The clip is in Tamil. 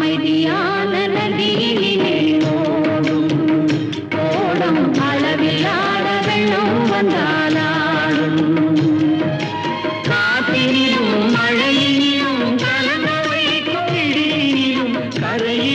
அமைதியான நதியினிலே ஓடும் ஓடும் அளவில்லாத வெள்ளம் வந்தாலாடும் காற்றினிலும் மழையினிலும் கலங்க வைக்கும் இடியினிலும் கரையில்